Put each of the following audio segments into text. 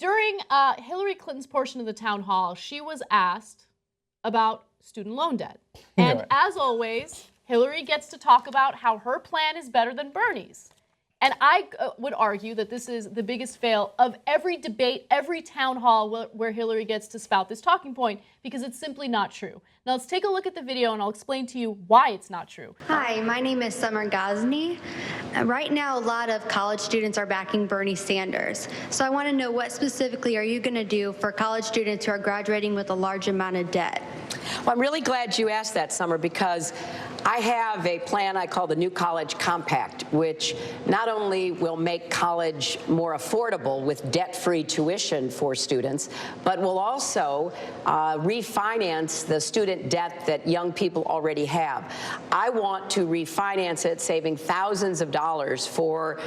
during Hillary Clinton's portion of the town hall, she was asked about student loan debt. And as always, Hillary gets to talk about how her plan is better than Bernie's. And I would argue that this is the biggest fail of every debate, every town hall where Hillary gets to spout this talking point, because it's simply not true. Now let's take a look at the video and I'll explain to you why it's not true. Hi, my name is Summer Ghazni. Right now, a lot of college students are backing Bernie Sanders. So I want to know, what specifically are you going to do for college students who are graduating with a large amount of debt? Well, I'm really glad you asked that, Summer, because I have a plan I call the New College Compact, which not only will make college more affordable with debt-free tuition for students, but will also refinance the student debt that young people already have. I want to refinance it, saving thousands of dollars for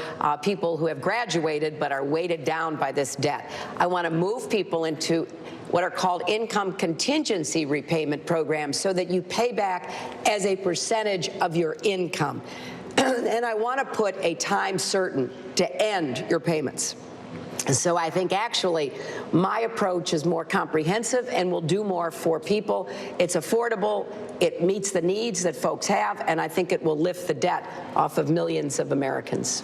people who have graduated but are weighted down by this debt. I want to move people into what are called income contingency repayment programs, so that you pay back as a percentage of your income. And I want to put a time certain to end your payments. So I think actually my approach is more comprehensive and will do more for people. It's affordable, it meets the needs that folks have, and I think it will lift the debt off of millions of Americans.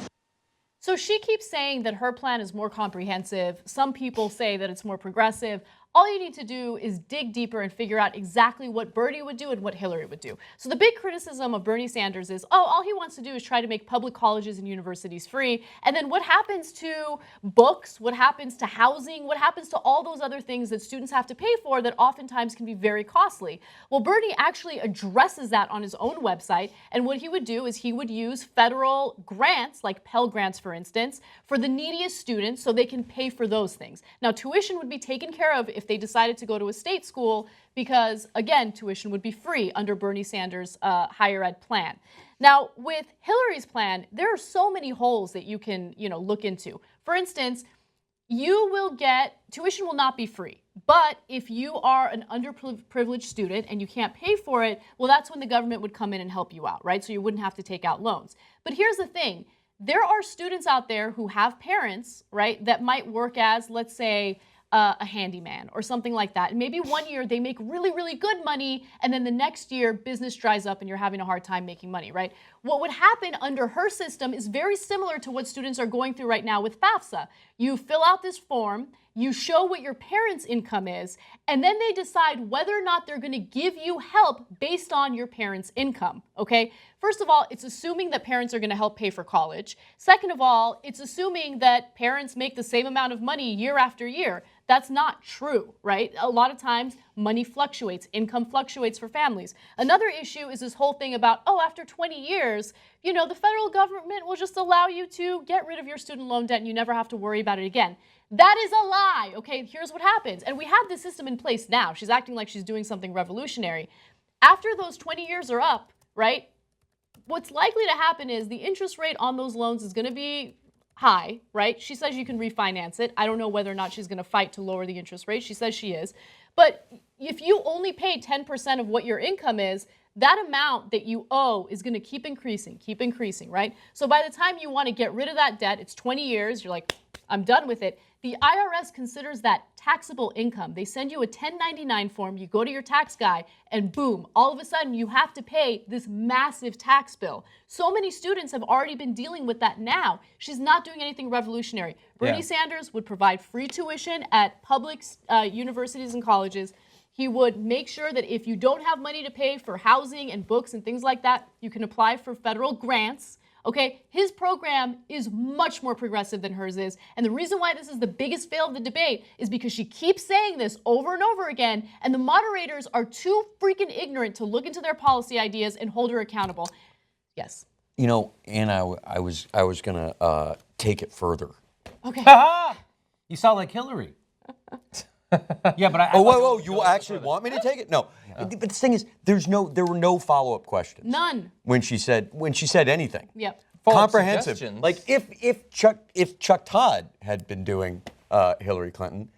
So she keeps saying that her plan is more comprehensive. Some people say that it's more progressive. All you need to do is dig deeper and figure out exactly what Bernie would do and what Hillary would do. So the big criticism of Bernie Sanders is, oh, all he wants to do is try to make public colleges and universities free. And then what happens to books? What happens to housing? What happens to all those other things that students have to pay for that oftentimes can be very costly? Well, Bernie actually addresses that on his own website. And what he would do is he would use federal grants, like Pell Grants, for instance, for the neediest students so they can pay for those things. Now, tuition would be taken care of if they decided to go to a state school, because, again, tuition would be free under Bernie Sanders' higher ed plan. Now, with Hillary's plan, there are so many holes that you can, look into. For instance, tuition will not be free. But if you are an underprivileged student and you can't pay for it, well, that's when the government would come in and help you out, right? So you wouldn't have to take out loans. But here's the thing. There are students out there who have parents, right, that might work as, let's say, a handyman or something like that. And maybe one year they make really, really good money, and then the next year business dries up and you're having a hard time making money, right? What would happen under her system is very similar to what students are going through right now with FAFSA. You fill out this form, you show what your parents' income is, and then they decide whether or not they're going to give you help based on your parents' income, okay? First of all, it's assuming that parents are going to help pay for college. Second of all, it's assuming that parents make the same amount of money year after year. That's not true, right? A lot of times money fluctuates, income fluctuates for families. Another issue is this whole thing about, oh, after 20 years, the federal government will just allow you to get rid of your student loan debt and you never have to worry about it again. That is a lie, okay? Here's what happens. And we have this system in place now. She's acting like she's doing something revolutionary. After those 20 years are up, right, what's likely to happen is the interest rate on those loans is going to be high, right? She says you can refinance it. I don't know whether or not she's going to fight to lower the interest rate. She says she is. But if you only pay 10% of what your income is, that amount that you owe is going to keep increasing, right? So by the time you want to get rid of that debt, it's 20 years, you're like, I'm done with it. The IRS considers that taxable income. They send you a 1099 form, you go to your tax guy, and boom, all of a sudden you have to pay this massive tax bill. So many students have already been dealing with that now. She's not doing anything revolutionary. Bernie Sanders would provide free tuition at public universities and colleges. He would make sure that if you don't have money to pay for housing and books and things like that, you can apply for federal grants. Okay, his program is much more progressive than hers is. And the reason why this is the biggest fail of the debate is because she keeps saying this over and over again, and the moderators are too freaking ignorant to look into their policy ideas and hold her accountable. Yes. Anna, I was gonna take it further. Okay. You sound like Hillary. Yeah, but whoa! You actually want me to take it? No. Yeah. But the thing is, there were no follow-up questions. None. When she said anything. Yep. Comprehensive. Like if Chuck Todd had been doing Hillary Clinton,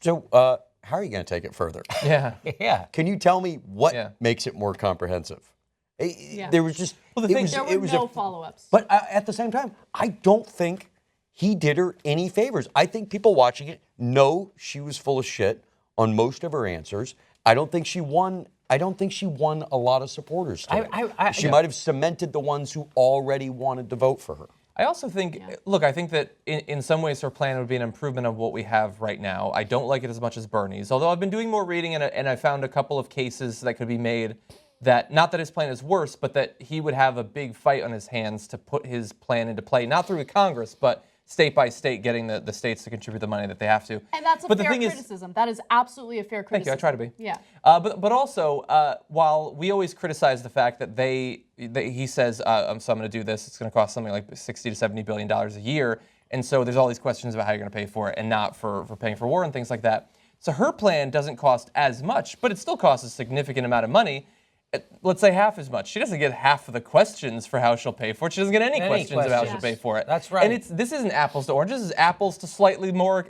so how are you going to take it further? Yeah. Can you tell me what makes it more comprehensive? Yeah. There was just there were no follow-ups. But at the same time, I don't think he did her any favors. I think people watching it know she was full of shit on most of her answers. I don't think she won a lot of supporters today. She might have cemented the ones who already wanted to vote for her. I also think, look, I think that in some ways her plan would be an improvement of what we have right now. I don't like it as much as Bernie's, although I've been doing more reading and I found a couple of cases that could be made that, not that his plan is worse, but that he would have a big fight on his hands to put his plan into play, not through Congress, but state by state, getting the states to contribute the money that they have to. And that's a fair criticism. That is absolutely a fair criticism. Thank you, I try to be. Yeah. But also, while we always criticize the fact that he says, so I'm going to do this, it's going to cost something like $60 to $70 billion a year, and so there's all these questions about how you're going to pay for it and not for paying for war and things like that. So her plan doesn't cost as much, but it still costs a significant amount of money. Let's say half as much. She doesn't get half of the questions for how she'll pay for it. She doesn't get any questions about how she'll pay for it. That's right. And this isn't apples to oranges. This is apples to slightly more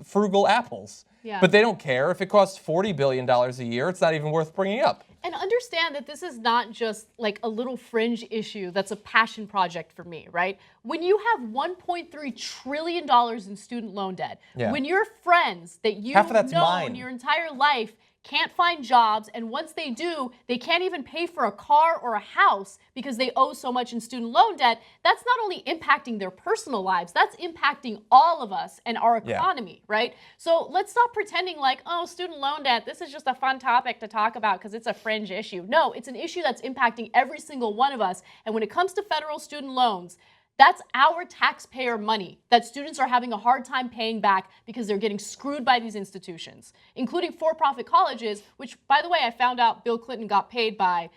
frugal apples. Yeah. But they don't care. If it costs $40 billion a year, it's not even worth bringing up. And understand that this is not just like a little fringe issue that's a passion project for me, right? When you have $1.3 trillion in student loan debt, when your friends that you've known your entire life can't find jobs, and once they do, they can't even pay for a car or a house because they owe so much in student loan debt, that's not only impacting their personal lives, that's impacting all of us and our economy, right? So let's stop pretending like, oh, student loan debt, this is just a fun topic to talk about because it's a fringe issue. No, it's an issue that's impacting every single one of us. And when it comes to federal student loans, that's our taxpayer money that students are having a hard time paying back because they're getting screwed by these institutions, including for-profit colleges, which, by the way, I found out Bill Clinton got paid by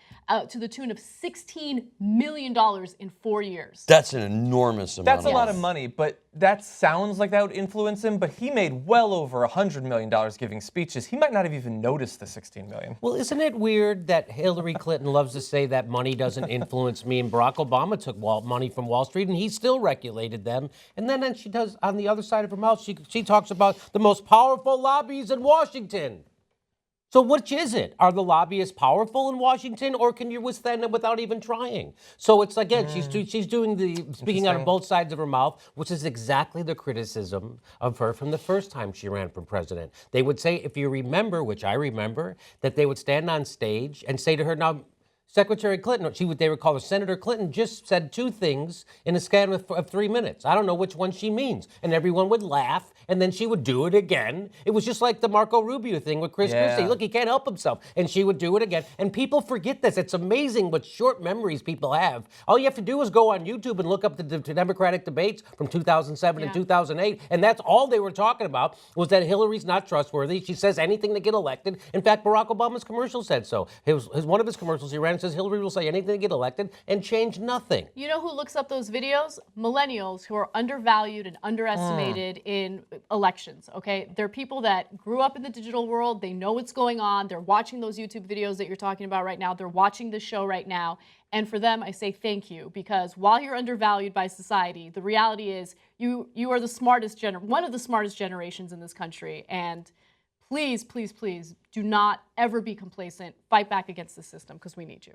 to the tune of $16 million in 4 years. That's an enormous amount. That's a lot of money, but that sounds like that would influence him, but he made well over $100 million giving speeches. He might not have even noticed the $16 million. Well, isn't it weird that Hillary Clinton loves to say that money doesn't influence me, and Barack Obama took money from Wall Street and he still regulated them. And then she does, on the other side of her mouth, she talks about the most powerful lobbies in Washington. So which is it? Are the lobbyists powerful in Washington, or can you withstand them without even trying? So it's, again, she's doing the speaking out of both sides of her mouth, which is exactly the criticism of her from the first time she ran for president. They would say, if you remember, which I remember, that they would stand on stage and say to her, now, Secretary Clinton, they would call her Senator Clinton, just said two things in a span of 3 minutes. I don't know which one she means. And everyone would laugh, and then she would do it again. It was just like the Marco Rubio thing with Chris Christie. Look, he can't help himself. And she would do it again. And people forget this. It's amazing what short memories people have. All you have to do is go on YouTube and look up the Democratic debates from 2007 and 2008. And that's all they were talking about, was that Hillary's not trustworthy. She says anything to get elected. In fact, Barack Obama's commercial said so. One of his commercials, he ran and says Hillary will say anything to get elected and change nothing. You know who looks up those videos? Millennials, who are undervalued and underestimated in elections, okay? They're people that grew up in the digital world. They know what's going on. They're watching those YouTube videos that you're talking about right now. They're watching this show right now. And for them, I say thank you, because while you're undervalued by society, the reality is you are the smartest one of the smartest generations in this country. And please, please, please do not ever be complacent. Fight back against the system, because we need you.